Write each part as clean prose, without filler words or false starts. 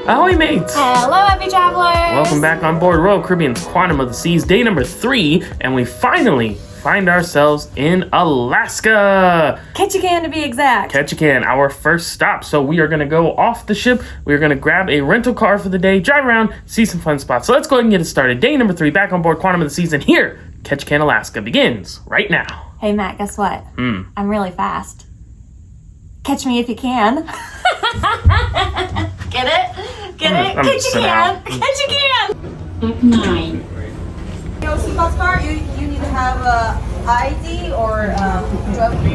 Ahoy, mates! Hello, happy travelers! Welcome back on board Royal Caribbean's Quantum of the Seas, day number 3, and we finally find ourselves in Alaska! Ketchikan to be exact. Ketchikan, our first stop. So we are going to go off the ship. We are going to grab a rental car for the day, drive around, see some fun spots. So let's go ahead and get it started. Day number 3, back on board Quantum of the Seas, and here, Ketchikan, Alaska begins right now. Hey, Matt, guess what? I'm really fast. Catch me if you can. Get it? Get it? Catch you can. Catch you can. 9. Seatbelt car, you need to have a ID or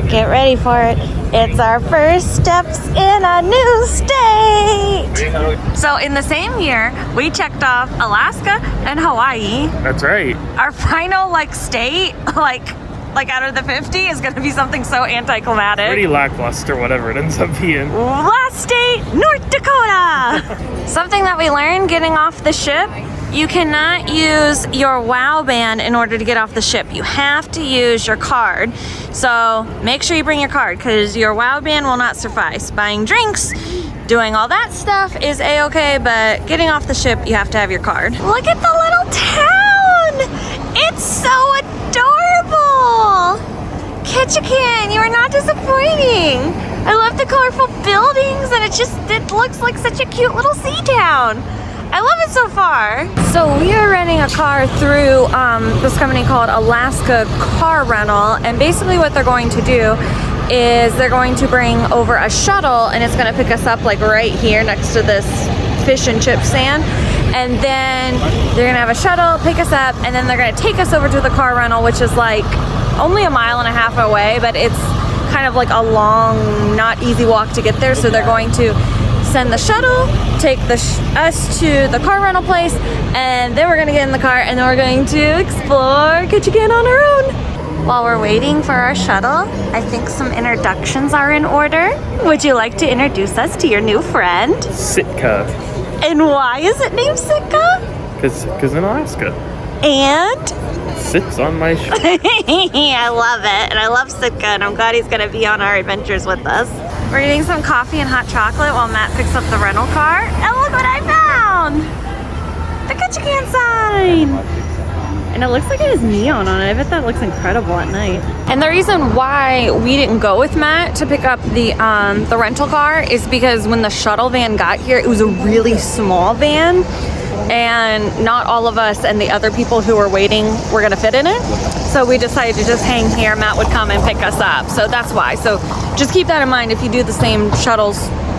Get ready for it. It's our first steps in a new state. So in the same year, we checked off Alaska and Hawaii. That's right. Our final state, like out of the 50 is going to be something so anticlimactic. Pretty lackluster, whatever it ends up being. Last state, North Dakota. Something that we learned getting off the ship, you cannot use your WOW band in order to get off the ship. You have to use your card. So make sure you bring your card because your WOW band will not suffice. Buying drinks, doing all that stuff is a-okay, but getting off the ship, you have to have your card. Look at the little town. It's so adorable. Ketchikan, you are not disappointing. I love the colorful buildings and it looks like such a cute little sea town. I love it so far. So we are renting a car through this company called Alaska Car Rental, and basically what they're going to do is they're going to bring over a shuttle and it's going to pick us up right here next to this fish and chip stand, and then they're going to have a shuttle pick us up, and then they're going to take us over to the car rental, which is only a mile and a half away, but it's kind of a long, not easy walk to get there. So they're going to send the shuttle, take us to the car rental place, and then we're gonna get in the car and then we're going to explore Ketchikan on our own. While we're waiting for our shuttle, I think some introductions are in order. Would you like to introduce us to your new friend? Sitka. And why is it named Sitka? Because in Alaska. And? Sits on my shirt. I love it, and I love Sitka, and I'm glad he's gonna be on our adventures with us. We're getting some coffee and hot chocolate while Matt picks up the rental car. And look what I found! The Ketchikan sign! And it looks like it has neon on it. I bet that looks incredible at night. And the reason why we didn't go with Matt to pick up the rental car is because when the shuttle van got here, it was a really small van, and not all of us and the other people who were waiting were gonna fit in it. So we decided to just hang here. Matt would come and pick us up. So that's why. So just keep that in mind. If you do the same shuttles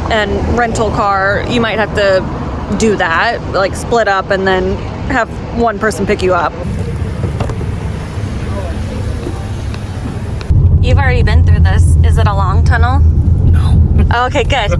and rental car, you might have to do that, split up and then have one person pick you up. You've already been through this. Is it a long tunnel? No. Okay, good.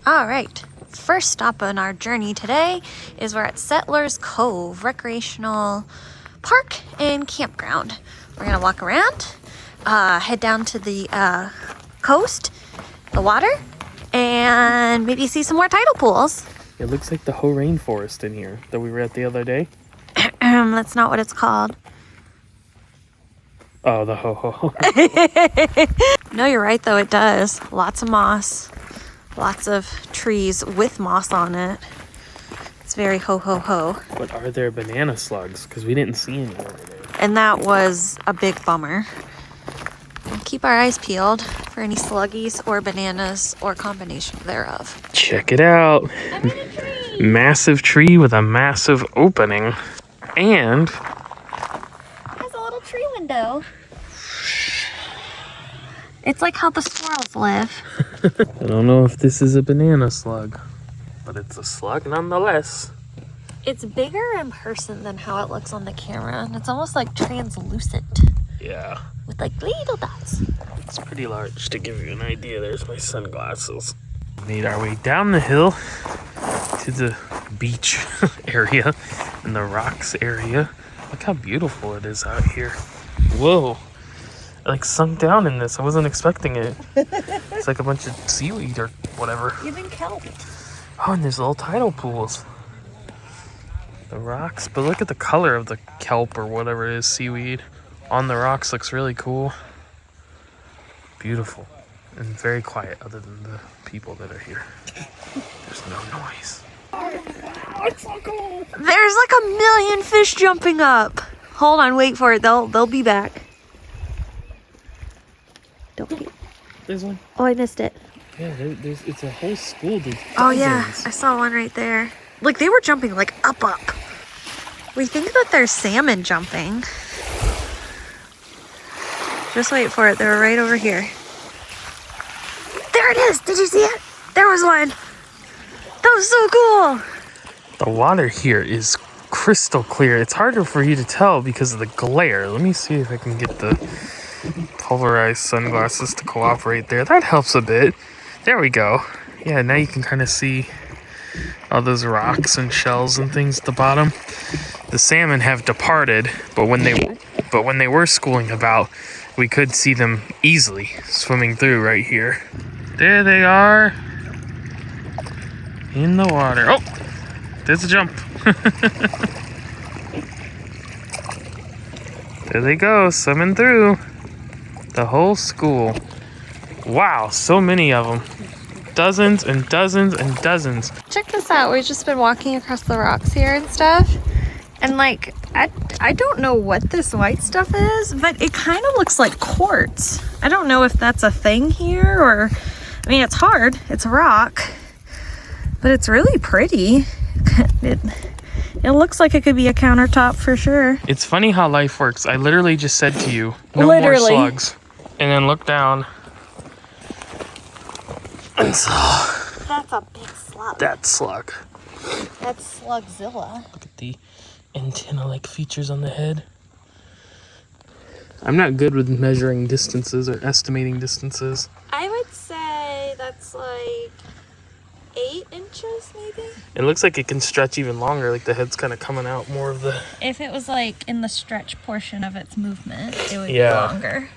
All right, first stop on our journey today is we're at Settlers Cove Recreational Park and Campground. We're gonna walk around, head down to the coast, the water, and maybe see some more tidal pools. It looks like the whole rainforest in here that we were at the other day. That's not what it's called. Oh, the ho-ho. No, you're right though, it does. Lots of moss. Lots of trees with moss on it. It's very ho-ho-ho. But are there banana slugs? Because we didn't see any over there. And that was a big bummer. We'll keep our eyes peeled for any sluggies or bananas or combination thereof. Check it out. I'm in a tree. Massive tree with a massive opening. And It has a little tree window. It's like how the squirrels live. I don't know if this is a banana slug, but it's a slug nonetheless. It's bigger in person than how it looks on the camera, and it's almost translucent. Yeah. With little dots. It's pretty large to give you an idea. There's my sunglasses. Made our way down the hill to the beach area and the rocks area. Look how beautiful it is out here. Whoa. like sunk down in this. I wasn't expecting it. It's like a bunch of seaweed or whatever. Even kelp. Oh, and there's little tidal pools. The rocks, but look at the color of the kelp or whatever it is, seaweed on the rocks looks really cool. Beautiful and very quiet other than the people that are here. There's no noise. It's so cool. There's like a million fish jumping up. Hold on, wait for it. They'll be back. Don't be. There's one. Oh, I missed it. Yeah, it's a whole school. Oh yeah, I saw one right there. Like they were jumping like up. We think that there's salmon jumping. Just wait for it. They're right over here. There it is. Did you see it? There was one. That was so cool. The water here is crystal clear. It's harder for you to tell because of the glare. Let me see if I can get the polarized sunglasses to cooperate there. That helps a bit. There we go. Yeah, now you can kind of see all those rocks and shells and things at the bottom. The salmon have departed, but when they were schooling about, we could see them easily swimming through right here. There they are in the water. Oh, there's a jump. There they go, swimming through. The whole school. Wow, so many of them. Dozens and dozens and dozens. Check this out. We've just been walking across the rocks here and stuff. And like, I don't know what this white stuff is, but it kind of looks like quartz. I don't know if that's a thing here or, I mean, it's hard. It's a rock, but it's really pretty. It looks like it could be a countertop for sure. It's funny how life works. I literally just said to you, no more slugs. And then look down. And so, That's a big slug. that slug. That's Slugzilla. Look at the antenna-like features on the head. I'm not good with measuring distances or estimating distances. I would say that's like 8 inches maybe. It looks like it can stretch even longer, like the head's kind of coming out more of the... If it was like in the stretch portion of its movement, it would Yeah. be longer.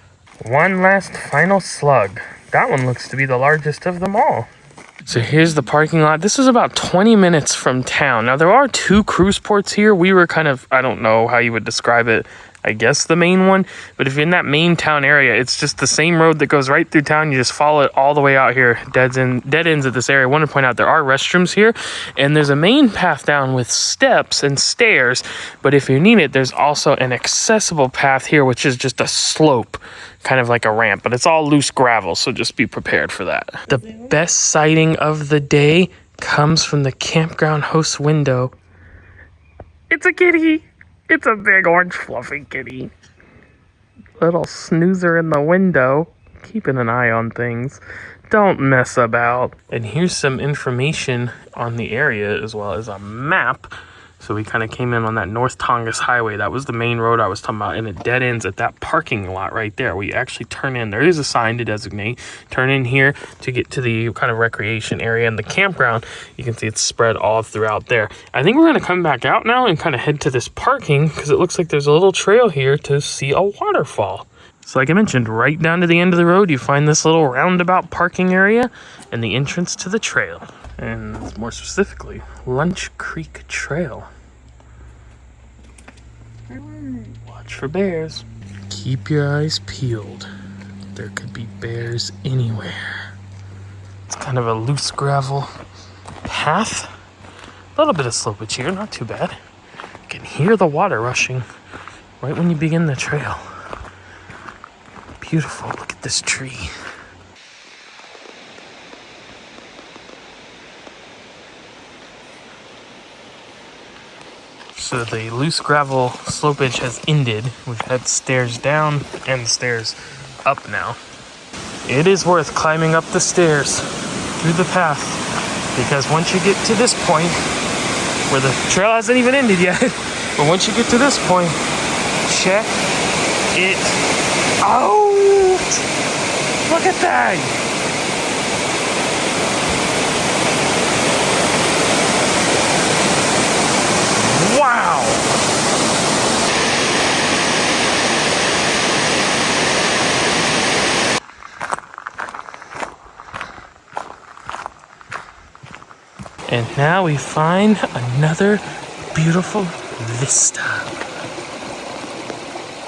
One last final slug. That one looks to be the largest of them all. So here's the parking lot. This is about 20 minutes from town. Now there are 2 cruise ports here. We were kind of, I don't know how you would describe it, I guess the main one. But if you're in that main town area, it's just the same road that goes right through town. You just follow it all the way out here. Dead ends at this area. I want to point out there are restrooms here. And there's a main path down with steps and stairs. But if you need it, there's also an accessible path here, which is just a slope, kind of like a ramp. But it's all loose gravel, so just be prepared for that. The best sighting of the day comes from the campground host's window. It's a kitty. It's a big orange fluffy kitty. Little snoozer in the window, keeping an eye on things. Don't mess about. And here's some information on the area as well as a map. So we kind of came in on that North Tongass Highway. That was the main road I was talking about, and it dead ends at that parking lot right there. We actually turn in. There is a sign to designate. Turn in here to get to the kind of recreation area and the campground. You can see it's spread all throughout there. I think we're going to come back out now and kind of head to this parking because it looks like there's a little trail here to see a waterfall. So like I mentioned, right down to the end of the road, you find this little roundabout parking area and the entrance to the trail. And more specifically, Lunch Creek Trail. Watch for bears. Keep your eyes peeled. There could be bears anywhere. It's kind of a loose gravel path. A little bit of slopage here, not too bad. You can hear the water rushing right when you begin the trail. Beautiful. Look at this tree. So the loose gravel slopage has ended. We've had stairs down and stairs up now. It is worth climbing up the stairs through the path because once you get to this point, where the trail hasn't even ended yet, but once you get to this point, check it out. Look at that. Wow! And now we find another beautiful vista.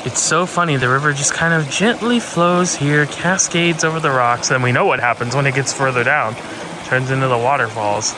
It's so funny, the river just kind of gently flows here, cascades over the rocks, and we know what happens when it gets further down. Turns into the waterfalls.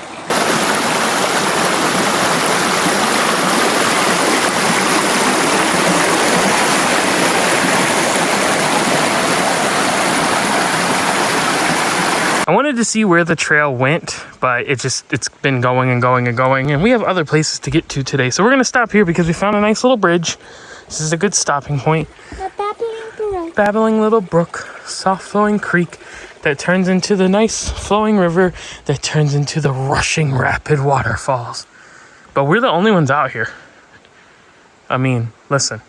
I wanted to see where the trail went, but it's been going and going and going, and we have other places to get to today. So we're gonna stop here because we found a nice little bridge. This is a good stopping point. A babbling brook. Babbling little brook, soft flowing creek that turns into the nice flowing river that turns into the rushing rapid waterfalls. But we're the only ones out here. I mean, listen.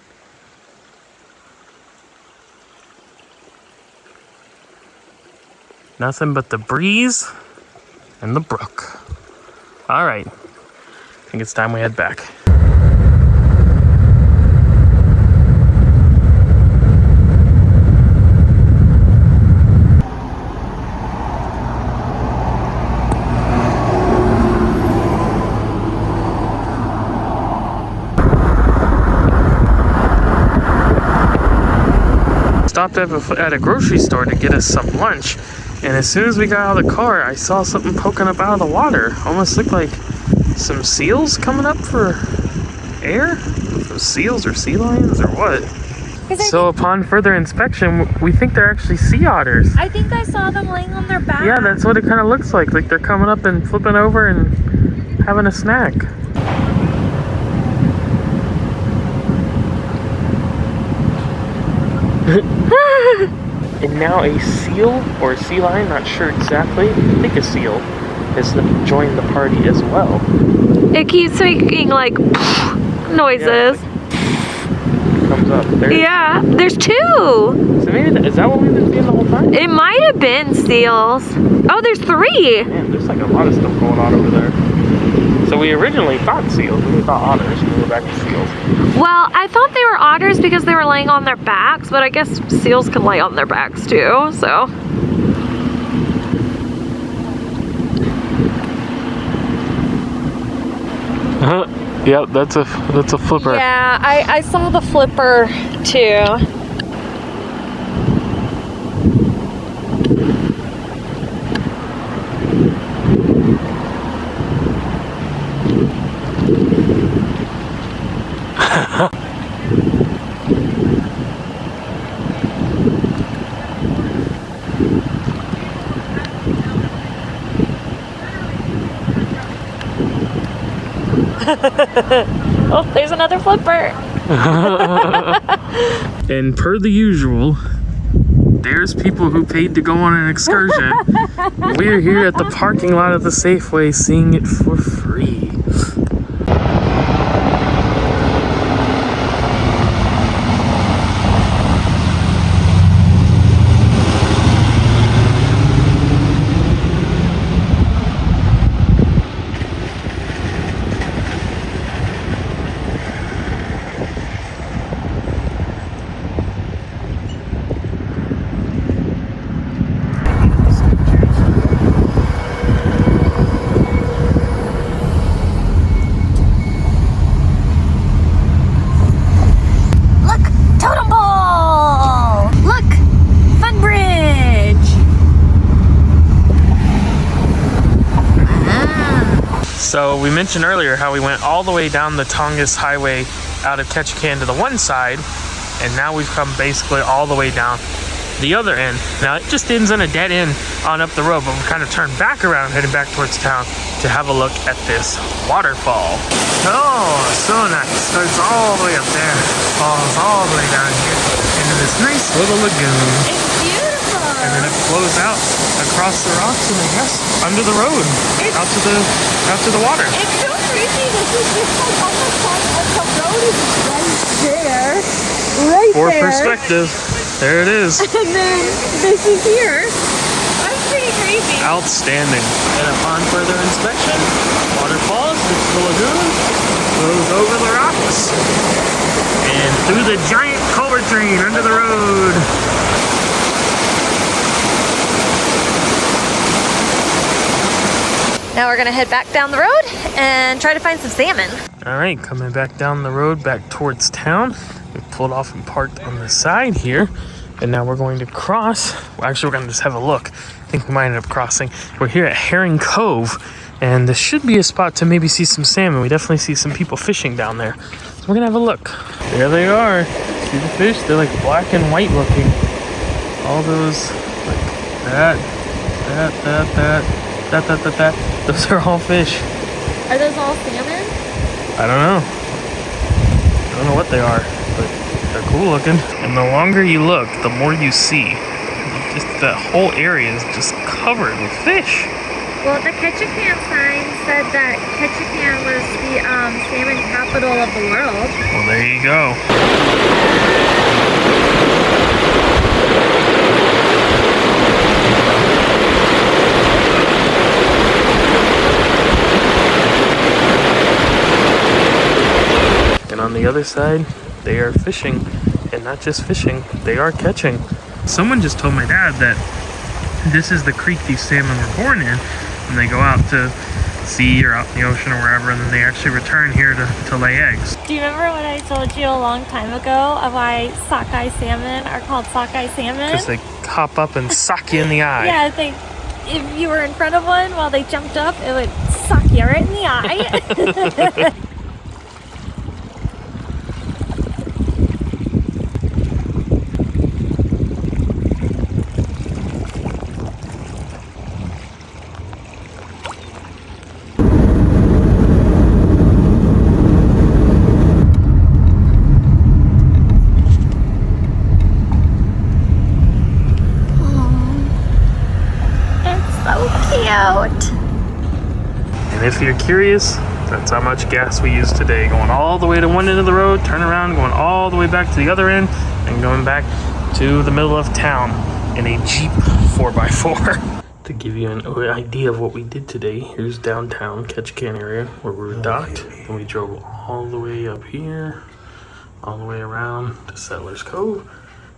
Nothing but the breeze and the brook. All right, I think it's time we head back. Stopped at a grocery store to get us some lunch. And as soon as we got out of the car, I saw something poking up out of the water. Almost looked like some seals coming up for air? Some seals or sea lions or what? So upon further inspection, we think they're actually sea otters. I think I saw them laying on their back. Yeah, that's what it kind of looks like. Like they're coming up and flipping over and having a snack. And now a seal or a sea lion, not sure exactly, I think a seal, has joined the party as well. It keeps making like noises. Yeah, comes up. Yeah, there's two. So maybe is that what we've been seeing the whole time? It might have been seals. Oh, there's three. Man, there's like a lot of stuff going on over there. So we originally thought seals, we thought otters, and we were back to seals. Well, I thought they were otters because they were laying on their backs, but I guess seals can lay on their backs too, so. Yep, that's a flipper. Yeah, I saw the flipper too. Oh, there's another flipper. And per the usual, there's people who paid to go on an excursion. We're here at the parking lot of the Safeway seeing it for free. So we mentioned earlier how we went all the way down the Tongass Highway out of Ketchikan to the one side, and now we've come basically all the way down the other end. Now it just ends in a dead end on up the road, but we kind of turned back around, heading back towards town to have a look at this waterfall. Oh, so nice. Starts all the way up there, falls all the way down here into this nice little lagoon. It's beautiful. And then it flows out across the rocks and I guess under the road out to the water. It's so creepy. This is just like almost like the road is right there. Right For there. perspective, there it is. And then this is here. That's pretty crazy. Outstanding. And upon further inspection, waterfalls, it's the lagoon, goes over the rocks and through the giant culvert drain under the road. Now we're gonna head back down the road and try to find some salmon. All right, coming back down the road back towards town. We pulled off and parked on the side here, and now we're going to cross. Well, actually, we're gonna just have a look. I think we might end up crossing. We're here at Herring Cove, and this should be a spot to maybe see some salmon. We definitely see some people fishing down there. So we're gonna have a look. There they are. See the fish? They're like black and white looking. All those, like that. Those are all fish. Are those all salmon? I don't know. I don't know what they are, but they're cool looking. And the longer you look, the more you see. Just that whole area is just covered with fish. Well, the Ketchikan sign said that Ketchikan was the salmon capital of the world. Well, there you go. And on the other side, they are fishing. And not just fishing, they are catching. Someone just told my dad that this is the creek these salmon were born in. And they go out to sea or out in the ocean or wherever, and then they actually return here to lay eggs. Do you remember what I told you a long time ago of why sockeye salmon are called sockeye salmon? Because they hop up and sock you in the eye. Yeah, if you were in front of one while they jumped up, it would sock you right in the eye. And if you're curious, that's how much gas we used today. Going all the way to one end of the road, turn around, going all the way back to the other end, and going back to the middle of town in a Jeep 4x4. To give you an idea of what we did today, here's downtown Ketchikan area where we were docked. And we drove all the way up here, all the way around to Settlers Cove.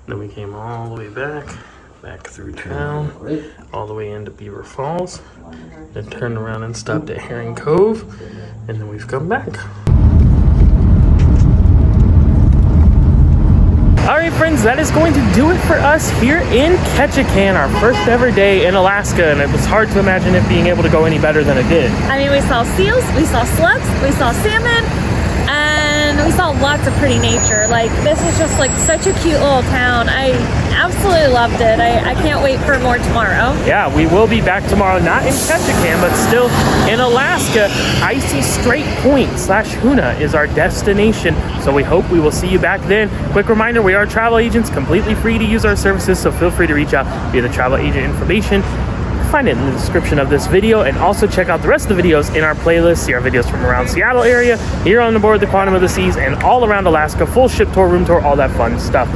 Then we came all the way back through town, all the way into Beaver Falls, then turned around and stopped at Herring Cove, and then we've come back. All right, friends, that is going to do it for us here in Ketchikan, our first ever day in Alaska, and it was hard to imagine it being able to go any better than it did. I mean, we saw seals, we saw slugs, we saw salmon, and we saw lots of pretty nature. Like, this is just like such a cute little town. I absolutely loved it. I can't wait for more tomorrow. Yeah, we will be back tomorrow, not in Ketchikan, but still in Alaska. Icy Straight Point / Juneau is our destination, so we hope we will see you back then. Quick reminder, we are travel agents, completely free to use our services, so feel free to reach out via the travel agent information. Find it in the description of this video, and also check out the rest of the videos in our playlist. See our videos from around Seattle area, here on the board the Quantum of the Seas, and all around Alaska. Full ship tour, room tour, all that fun stuff.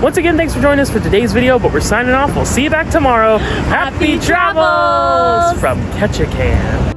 Once again, thanks for joining us for today's video, but we're signing off. We'll see you back tomorrow. Happy travels from Ketchikan.